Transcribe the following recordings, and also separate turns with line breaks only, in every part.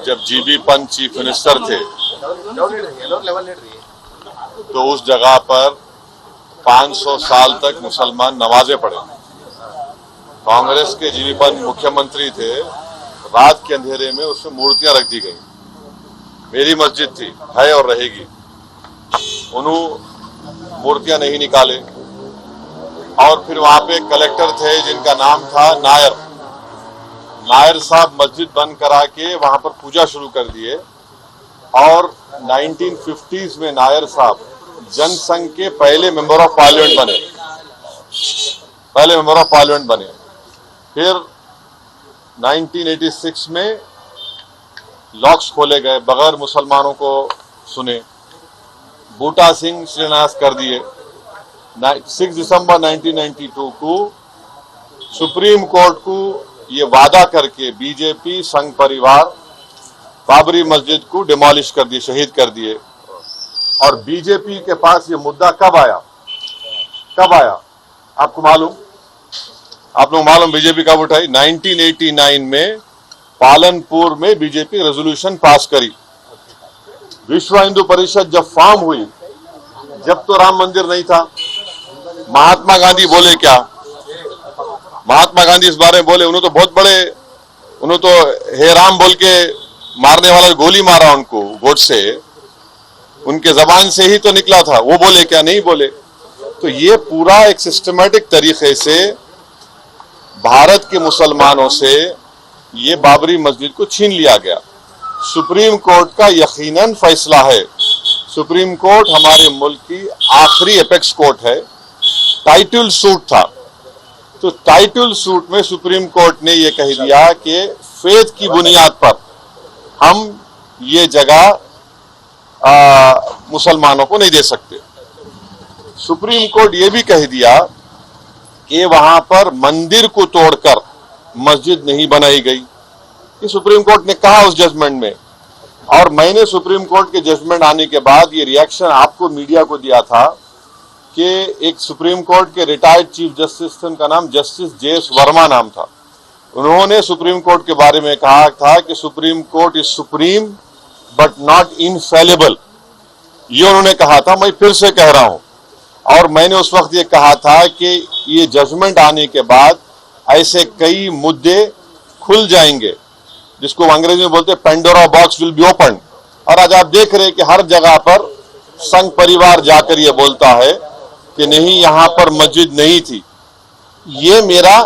जब GB Pant chief minister थे तो उस जगह पर 500 साल तक मुसलमान नमाजें पढ़े। कांग्रेस के जीबी पंत मुख्यमंत्री थे, रात के अंधेरे में उसमें मूर्तियां रख दी गई। मेरी मस्जिद थी, है और रहेगी। उन्होंने मूर्तियां नहीं निकाले और फिर वहां पे कलेक्टर थे जिनका नाम था नायर साहब मस्जिद बंद करा के वहां पर पूजा शुरू कर दिए और 1950s में नायर साहब जनसंघ के पहले मेंबर ऑफ पार्लियामेंट बने। फिर 1986 में लॉक्स खोले गए, बगैर मुसलमानों को सुने। बूटा सिंह शिलान्यास कर दिए। 6 दिसंबर 1992 को सुप्रीम कोर्ट को ये वादा करके बीजेपी संघ परिवार बाबरी मस्जिद को डिमोलिश कर दिए, शहीद कर दिए। और बीजेपी के पास ये मुद्दा कब आया आपको मालूम? आप लोग मालूम बीजेपी कब उठाई? 1989 में पालनपुर में बीजेपी रेजोल्यूशन पास करी। विश्व हिंदू परिषद जब फॉर्म हुई, जब तो राम मंदिर नहीं था। महात्मा गांधी बोले क्या? महात्मा गांधी इस बारे में बोले, उन्होंने तो बहुत बड़े, उन्होंने तो हे राम बोल के मारने वाला गोली मारा उनको गोडसे, उनके जबान से ही तो निकला था। वो बोले क्या? नहीं बोले। तो ये पूरा एक सिस्टमैटिक तरीके से भारत के मुसलमानों से ये बाबरी मस्जिद को छीन लिया गया। सुप्रीम कोर्ट का यकीनन फैसला है। सुप्रीम कोर्ट हमारे मुल्क की आखिरी एपेक्स कोर्ट है। टाइटल सूट था, तो टाइटल सूट में सुप्रीम कोर्ट ने यह कह दिया कि फेथ की बुनियाद पर हम ये जगह मुसलमानों को नहीं दे सकते। सुप्रीम कोर्ट ये भी कह दिया कि वहां पर मंदिर को तोड़कर मस्जिद नहीं बनाई गई। ये सुप्रीम कोर्ट ने कहा उस जजमेंट में। और मैंने सुप्रीम कोर्ट के जजमेंट आने के बाद ये रिएक्शन आपको मीडिया को दिया था कि एक सुप्रीम कोर्ट के रिटायर्ड चीफ जस्टिस थे, उनका नाम जस्टिस जेएस वर्मा नाम था। उन्होंने सुप्रीम कोर्ट के बारे में कहा था कि supreme court is supreme but not infallible. ये उन्होंने कहा था, मैं फिर से कह रहा हूं। और मैंने उस वक्त ये कहा था कि ये जजमेंट आने के बाद ऐसे कई मुद्दे खुल जाएंगे जिसको अंग्रेजी में बोलते हैं Pandora box will be open. और आज आप देख रहे हैं कि हर जगह पर संघ परिवार जाकर ये बोलता है कि नहीं, यहां पर मस्जिद नहीं थी। ये मेरा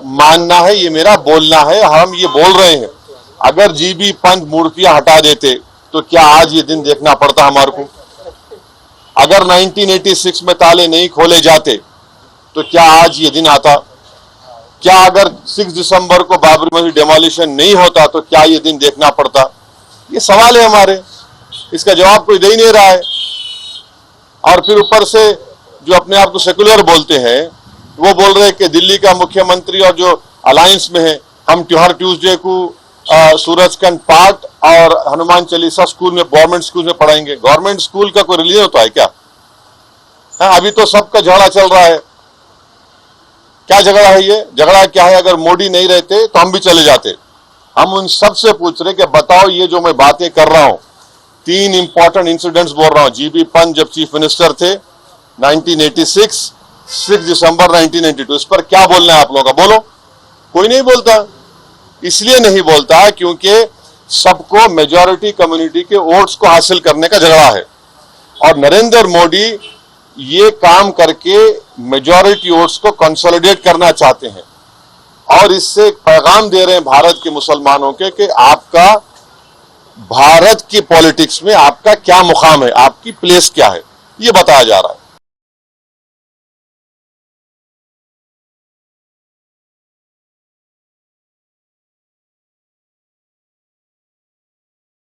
मानना है, ये मेरा बोलना है, हम ये बोल रहे हैं। अगर जीबी पंत मूर्तियां हटा देते तो क्या आज ये दिन देखना पड़ता हमारे को? अगर 1986 में ताले नहीं खोले जाते तो क्या आज ये दिन आता? क्या अगर 6 दिसंबर को बाबरी मस्जिद डिमोलिशन नहीं होता तो क्या ये दिन देखना पड़ता? ये सवाल है हमारे, इसका जवाब कोई दे ही नहीं रहा है। और फिर ऊपर से जो अपने आप को सेकुलर बोलते हैं वो बोल रहे हैं कि दिल्ली का मुख्यमंत्री और जो अलायंस में है, हम हर ट्यूसडे को सूरजकंड पाठ और हनुमान चालीसा स्कूल में, गवर्नमेंट स्कूल में पढ़ाएंगे। गवर्नमेंट स्कूल का कोई रिलीजन होता है क्या? हाँ, अभी तो सबका झगड़ा चल रहा है। क्या झगड़ा है ये? झगड़ा क्या है? अगर मोदी नहीं रहते तो हम भी चले जाते। हम उन सबसे पूछ रहे कि बताओ, ये जो मैं बातें कर रहा हूं, 3 इंपॉर्टेंट इंसिडेंट्स बोल रहा हूं। जीबी पंत जब चीफ मिनिस्टर थे 1986, 6 दिसंबर 1992, इस पर क्या बोलना है आप लोगों का? बोलो। कोई नहीं बोलता। इसलिए नहीं बोलता क्योंकि सबको मेजॉरिटी कम्युनिटी के वोट्स को हासिल करने का झगड़ा है। और नरेंद्र मोदी ये काम करके मेजॉरिटी वोट्स को कंसोलिडेट करना चाहते हैं और इससे एक पैगाम दे रहे हैं भारत के मुसलमानों के कि आपका भारत की पॉलिटिक्स में आपका क्या मुकाम है, आपकी प्लेस क्या है, ये बताया जा रहा है।